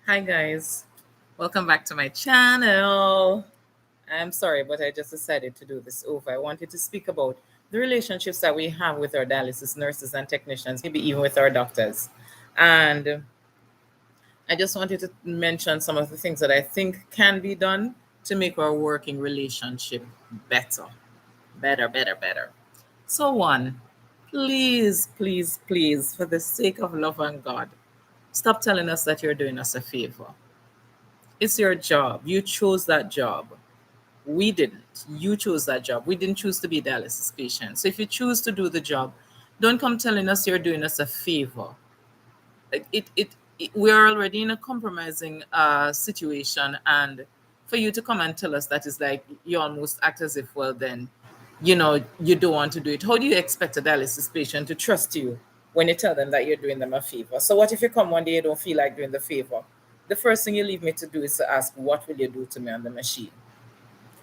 Hi guys, welcome back to my channel. I'm sorry, but I just decided to do this over. I wanted to speak about the relationships that we have with our dialysis nurses and technicians, maybe even with our doctors. And I just wanted to mention some of the things that I think can be done to make our working relationship better, better. So, one, please, please, please, for the sake of love and God, stop telling us that you're doing us a favor. It's your job. You chose that job. We didn't. You chose that job. We didn't choose to be dialysis patients. So if you choose to do the job, don't come telling us you're doing us a favor. We're already in a compromising situation, and for you to come and tell us that is like you almost act as if, well, then, you don't want to do it. How do you expect a dialysis patient to trust you when you tell them that you're doing them a favor? So what if you come one day you don't feel like doing the favor? The first thing you leave me to do is to ask, what will you do to me on the machine?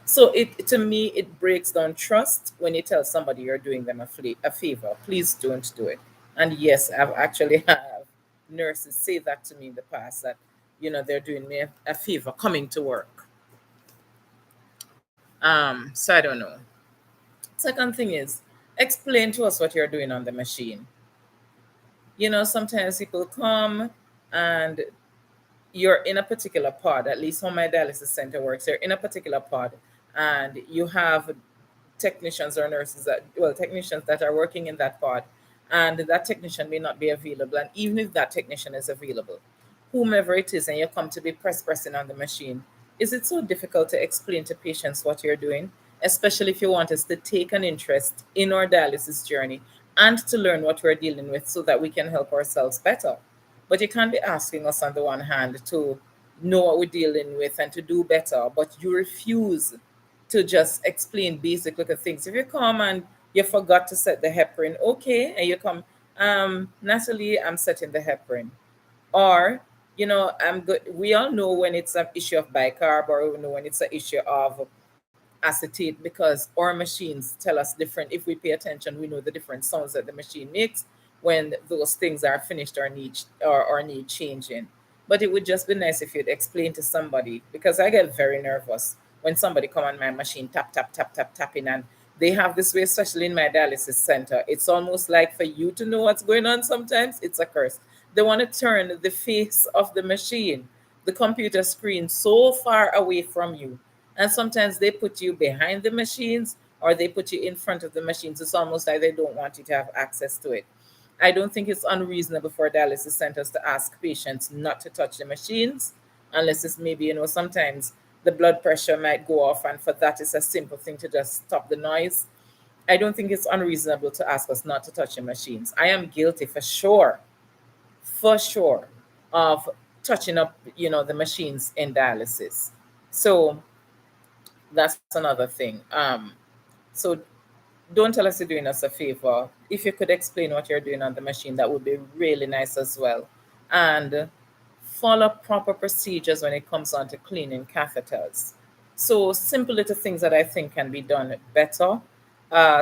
So it to me it breaks down trust when you tell somebody you're doing them a favor. Please don't do it. And yes, I've actually have nurses say that to me in the past, that they're doing me a favor coming to work. So I don't know. Second thing is, explain to us what you're doing on the machine. Sometimes people come and you're in a particular pod. At least how my dialysis center works, you're in a particular pod, and you have technicians or nurses technicians that are working in that pod, and that technician may not be available. And even if that technician is available, whomever it is, and you come to be pressing on the machine, is it so difficult to explain to patients what you're doing, especially if you want us to take an interest in our dialysis journey and to learn what we're dealing with so that we can help ourselves better? But you can't be asking us on the one hand to know what we're dealing with and to do better, but you refuse to just explain basic little things. If you come and you forgot to set the heparin, okay, and you come, Natalie, I'm setting the heparin. Or, I'm good. We all know when it's an issue of bicarb, or we know when it's an issue of acetate, because our machines tell us different. If we pay attention, we know the different sounds that the machine makes when those things are finished or need changing. But it would just be nice if you'd explain to somebody, because I get very nervous when somebody come on my machine, tapping, and they have this way, especially in my dialysis center. It's almost like for you to know what's going on sometimes, it's a curse. They want to turn the face of the machine, the computer screen, so far away from you. And sometimes they put you behind the machines or they put you in front of the machines. It's almost like they don't want you to have access to it. I don't think it's unreasonable for dialysis centers to ask patients not to touch the machines, unless it's maybe, sometimes the blood pressure might go off, and for that, it's a simple thing to just stop the noise. I don't think it's unreasonable to ask us not to touch the machines. I am guilty for sure, of touching up, the machines in dialysis. So that's another thing. So don't tell us you're doing us a favor. If you could explain what you're doing on the machine, that would be really nice as well. And follow proper procedures when it comes on to cleaning catheters. So simple little things that I think can be done better.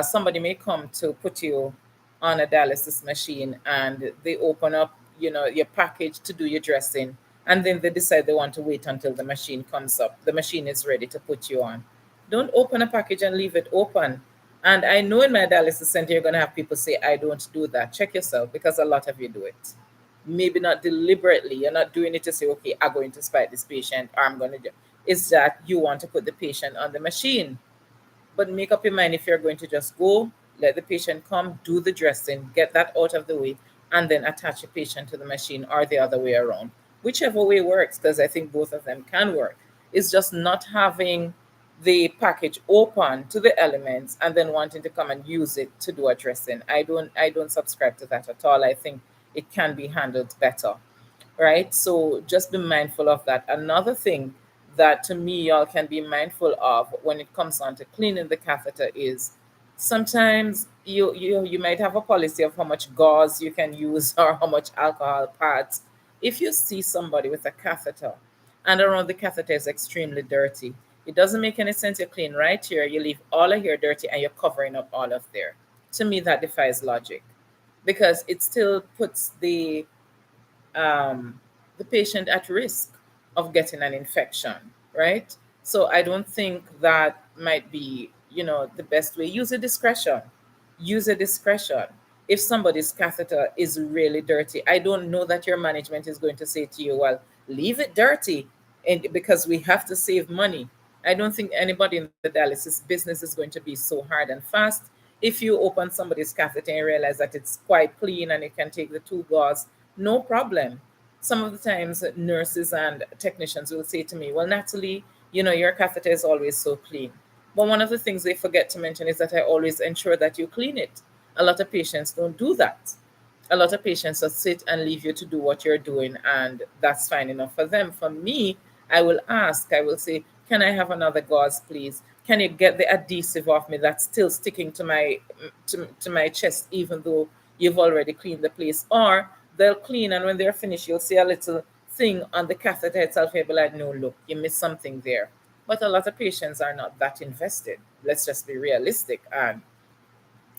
Somebody may come to put you on a dialysis machine, and they open up, your package to do your dressing, and then they decide they want to wait until the machine comes up. The machine is ready to put you on. Don't open a package and leave it open. And I know in my dialysis center, you're going to have people say, I don't do that. Check yourself, because a lot of you do it. Maybe not deliberately. You're not doing it to say, okay, I'm going to spite this patient, or I'm going to do. It's that you want to put the patient on the machine. But make up your mind, if you're going to just go, let the patient come, do the dressing, get that out of the way, and then attach the patient to the machine, or the other way around. Whichever way works, because I think both of them can work. It's just not having the package open to the elements and then wanting to come and use it to do a dressing. I don't subscribe to that at all. I think it can be handled better. Right? So just be mindful of that. Another thing that to me y'all can be mindful of when it comes on to cleaning the catheter is, sometimes you might have a policy of how much gauze you can use or how much alcohol pads. If you see somebody with a catheter and around the catheter is extremely dirty, it doesn't make any sense. You clean right here, you leave all of here dirty, and you're covering up all of there. To me, that defies logic, because it still puts um, the patient at risk of getting an infection, right? So I don't think that might be, the best way. Use a discretion. Use a discretion. If somebody's catheter is really dirty, I don't know that your management is going to say to you, well, leave it dirty, and because we have to save money. I don't think anybody in the dialysis business is going to be so hard and fast. If you open somebody's catheter and realize that it's quite clean and it can take the two gauze, no problem. Some of the times, nurses and technicians will say to me, well, Natalie, your catheter is always so clean. But one of the things they forget to mention is that I always ensure that you clean it. A lot of patients don't do that. A lot of patients just sit and leave you to do what you're doing, and that's fine enough for them. For me, I will ask, I will say, can I have another gauze, please? Can you get the adhesive off me that's still sticking to my chest, even though you've already cleaned the place? Or they'll clean, and when they're finished, you'll see a little thing on the catheter itself. You'll be like, no, look, you missed something there. But a lot of patients are not that invested. Let's just be realistic. And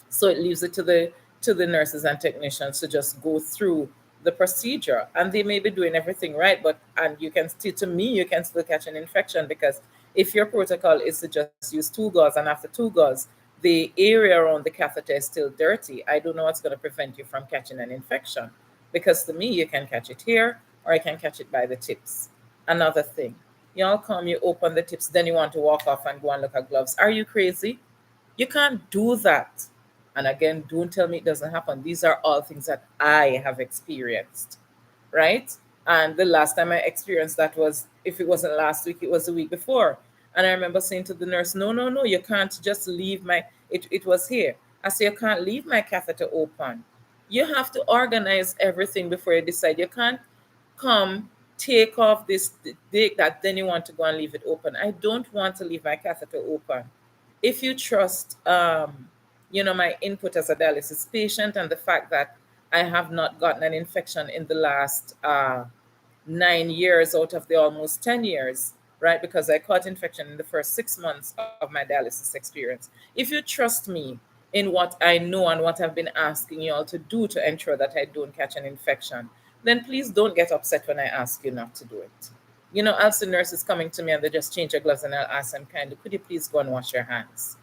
so it leaves it to the nurses and technicians to just go through the procedure, and they may be doing everything right, but and you can still, to me, you can still catch an infection, because if your protocol is to just use two gauze, and after two gauze the area around the catheter is still dirty, I don't know what's going to prevent you from catching an infection, because to me you can catch it here or I can catch it by the tips. Another thing, you all come, you open the tips, then you want to walk off and go and look at gloves. Are you crazy? You can't do that. And again, don't tell me it doesn't happen. These are all things that I have experienced, right? And the last time I experienced that was, if it wasn't last week, it was the week before. And I remember saying to the nurse, no, no, no, you can't just leave it was here. I said, you can't leave my catheter open. You have to organize everything before you decide. You can't come, take off this, take that, then you want to go and leave it open. I don't want to leave my catheter open. If you trust, my input as a dialysis patient, and the fact that I have not gotten an infection in the last 9 years out of the almost 10 years, right? Because I caught infection in the first 6 months of my dialysis experience. If you trust me in what I know and what I've been asking you all to do to ensure that I don't catch an infection, then please don't get upset when I ask you not to do it. I'll see nurses coming to me and they just change their gloves, and I'll ask them kindly, could you please go and wash your hands?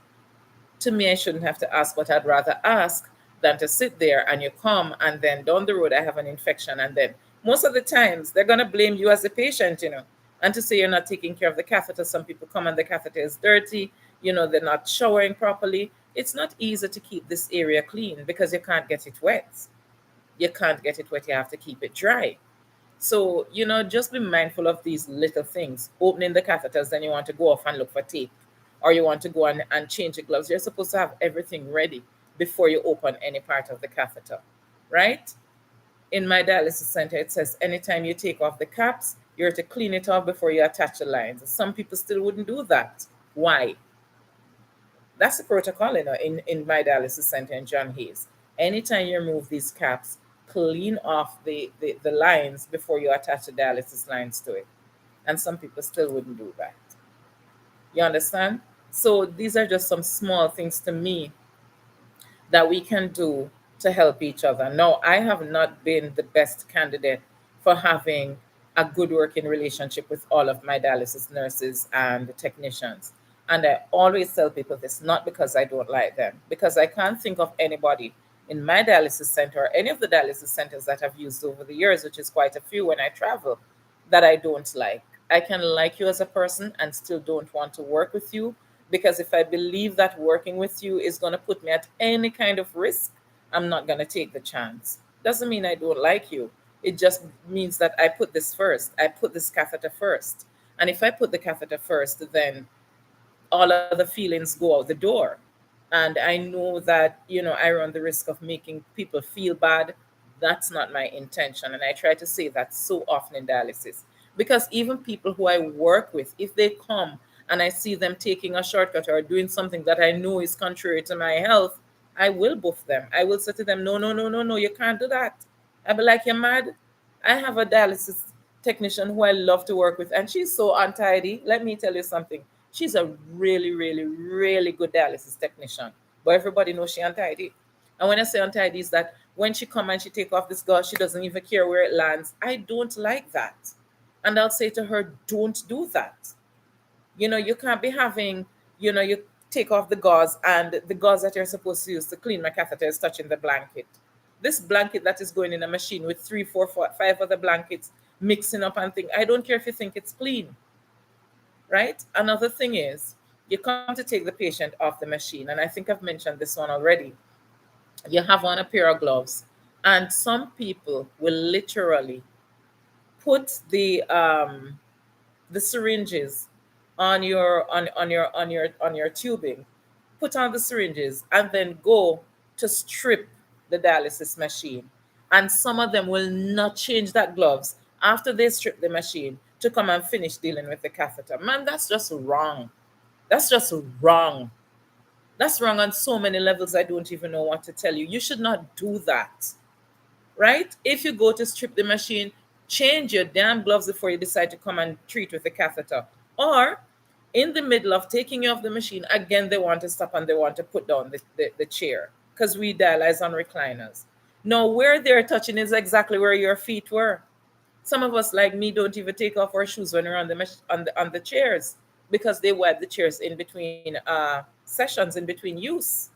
To me, I shouldn't have to ask, but I'd rather ask than to sit there and you come and then down the road I have an infection, and then most of the times they're going to blame you as a patient, and to say you're not taking care of the catheter. Some people come and the catheter is dirty, they're not showering properly. It's not easy to keep this area clean because you can't get it wet. You can't get it wet, you have to keep it dry. So, just be mindful of these little things. Opening the catheters, then you want to go off and look for tape, or you want to go and change the gloves. You're supposed to have everything ready before you open any part of the catheter, right? In my dialysis center, it says anytime you take off the caps, you're to clean it off before you attach the lines. Some people still wouldn't do that. Why? That's the protocol in my dialysis center in John Hayes. Anytime you remove these caps, clean off the lines before you attach the dialysis lines to it. And some people still wouldn't do that. You understand? So these are just some small things to me that we can do to help each other. No, I have not been the best candidate for having a good working relationship with all of my dialysis nurses and technicians. And I always tell people this, not because I don't like them, because I can't think of anybody in my dialysis center or any of the dialysis centers that I've used over the years, which is quite a few when I travel, that I don't like. I can like you as a person and still don't want to work with you, because if I believe that working with you is going to put me at any kind of risk, I'm not going to take the chance. Doesn't mean I don't like you. It just means that I put this first. I put this catheter first. And if I put the catheter first, then all of the feelings go out the door. And I know that, I run the risk of making people feel bad. That's not my intention. And I try to say that so often in dialysis. Because even people who I work with, if they come and I see them taking a shortcut or doing something that I know is contrary to my health, I will buff them. I will say to them, no, no, no, no, no, you can't do that. I'll be like, you're mad. I have a dialysis technician who I love to work with, and she's so untidy. Let me tell you something. She's a really, really, really good dialysis technician. But everybody knows she's untidy. And when I say untidy, is that when she come and she take off this gauze, she doesn't even care where it lands. I don't like that. And I'll say to her, don't do that. You can't be having, you take off the gauze and the gauze that you're supposed to use to clean my catheter is touching the blanket. This blanket that is going in a machine with three, four, five other blankets mixing up and thing. I don't care if you think it's clean, right? Another thing is you come to take the patient off the machine, and I think I've mentioned this one already. You have on a pair of gloves, and some people will literally put the syringes on your tubing, put on the syringes, and then go to strip the dialysis machine. And some of them will not change that gloves after they strip the machine to come and finish dealing with the catheter. Man, that's just wrong. That's just wrong. That's wrong on so many levels. I don't even know what to tell you. You should not do that, right? If you go to strip the machine, change your damn gloves before you decide to come and treat with the catheter. Or in the middle of taking you off the machine, again, they want to stop and they want to put down the chair because we dialyze on recliners. Now, where they're touching is exactly where your feet were. Some of us, like me, don't even take off our shoes when we're on the chairs because they wipe the chairs in between sessions, in between use.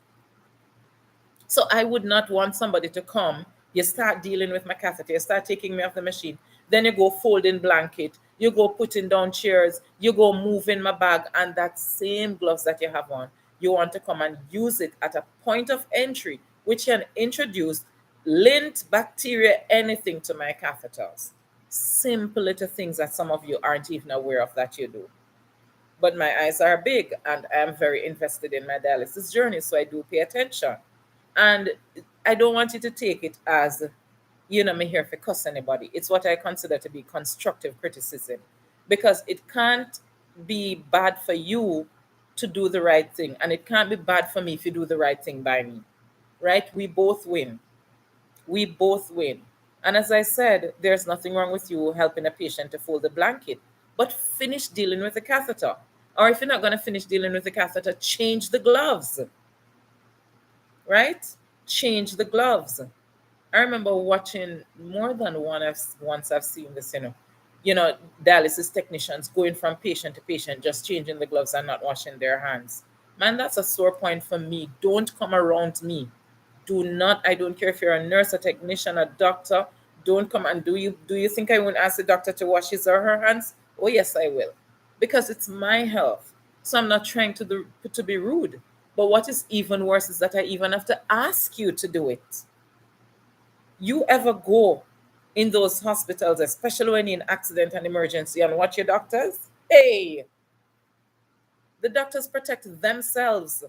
So I would not want somebody to come. You start dealing with my catheter, you start taking me off the machine, then you go folding blanket, you go putting down chairs, you go moving my bag, and that same gloves that you have on, you want to come and use it at a point of entry, which can introduce lint, bacteria, anything to my catheters. Simple little things that some of you aren't even aware of that you do. But my eyes are big and I am very invested in my dialysis journey, so I do pay attention. And I don't want you to take it as, me here for cuss anybody. It's what I consider to be constructive criticism, because it can't be bad for you to do the right thing, and it can't be bad for me if you do the right thing by me, right? We both win. We both win. And as I said, there's nothing wrong with you helping a patient to fold the blanket, but finish dealing with the catheter. Or if you're not going to finish dealing with the catheter, change the gloves, right? Change the gloves. I remember watching more than once I've seen this, dialysis technicians going from patient to patient, just changing the gloves and not washing their hands. Man, that's a sore point for me. Don't come around me. Do not, I don't care if you're a nurse, a technician, a doctor, don't come. And do you think I won't ask the doctor to wash his or her hands? Oh yes, I will. Because it's my health. So I'm not trying to be rude. But what is even worse is that I even have to ask you to do it. You ever go in those hospitals, especially when you're in accident and emergency, and watch your doctors? Hey, the doctors protect themselves.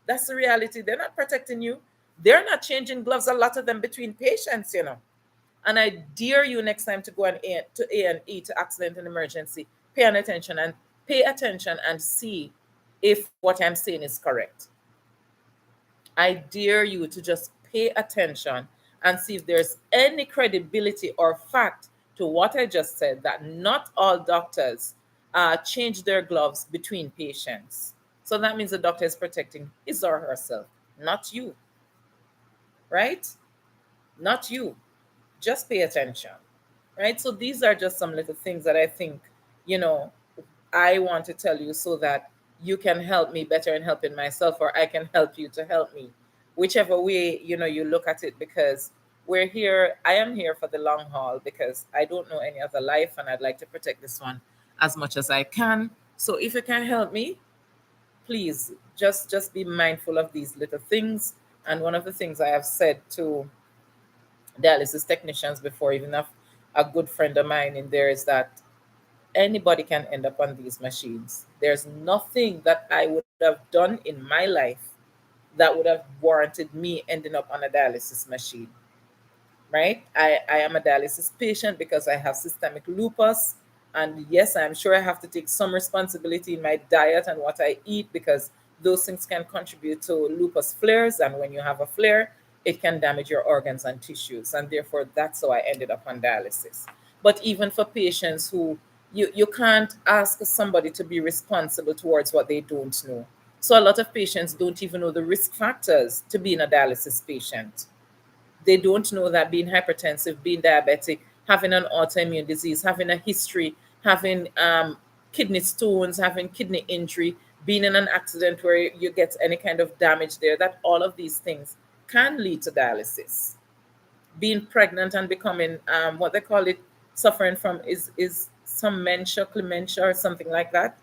That's the reality. They're not protecting you. They're not changing gloves, a lot of them, between patients, And I dare you next time to go to A&E, to accident and emergency, pay attention and see if what I'm saying is correct. I dare you to just pay attention and see if there's any credibility or fact to what I just said, that not all doctors change their gloves between patients. So that means the doctor is protecting his or herself, not you, right? Not you. Just pay attention, right? So these are just some little things that I think, I want to tell you so that you can help me better in helping myself, or I can help you to help me, whichever way, you look at it, because I am here for the long haul, because I don't know any other life and I'd like to protect this one as much as I can. So if you can help me, please just be mindful of these little things. And one of the things I have said to dialysis technicians before, even a good friend of mine in there, is that anybody can end up on these machines. There's nothing that I would have done in my life that would have warranted me ending up on a dialysis machine, right? I am a dialysis patient because I have systemic lupus. And yes, I'm sure I have to take some responsibility in my diet and what I eat, because those things can contribute to lupus flares. And when you have a flare, it can damage your organs and tissues. And therefore, that's how I ended up on dialysis. But even for patients who you can't ask somebody to be responsible towards what they don't know. So a lot of patients don't even know the risk factors to being a dialysis patient. They don't know that being hypertensive, being diabetic, having an autoimmune disease, having a history, having kidney stones, having kidney injury, being in an accident where you get any kind of damage there, that all of these things can lead to dialysis. Being pregnant and becoming what they call it, suffering from is some mentia, clementia, or something like that.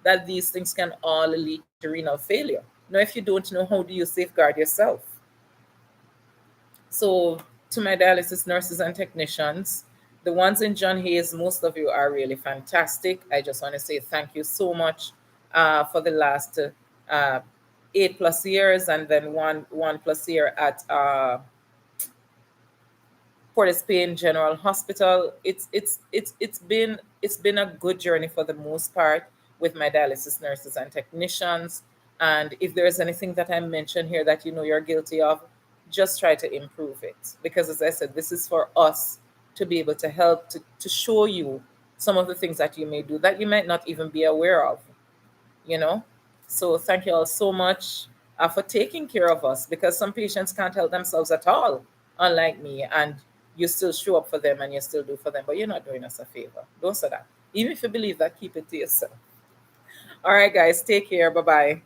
That these things can all lead to renal failure. Now, if you don't know, how do you safeguard yourself? So, to my dialysis nurses and technicians, the ones in John Hayes, most of you are really fantastic. I just want to say thank you so much for the last 8 plus years, and then one plus year at Port of Spain General Hospital. It's been a good journey for the most part with my dialysis nurses and technicians. And if there is anything that I mentioned here that you know you're guilty of, just try to improve it. Because as I said, this is for us to be able to help to show you some of the things that you may do that you might not even be aware of, you know. So thank you all so much for taking care of us, because some patients can't help themselves at all, unlike me, and you still show up for them and you still do for them, but you're not doing us a favor. Don't say that. Even if you believe that, keep it to yourself. All right, guys, take care. Bye bye.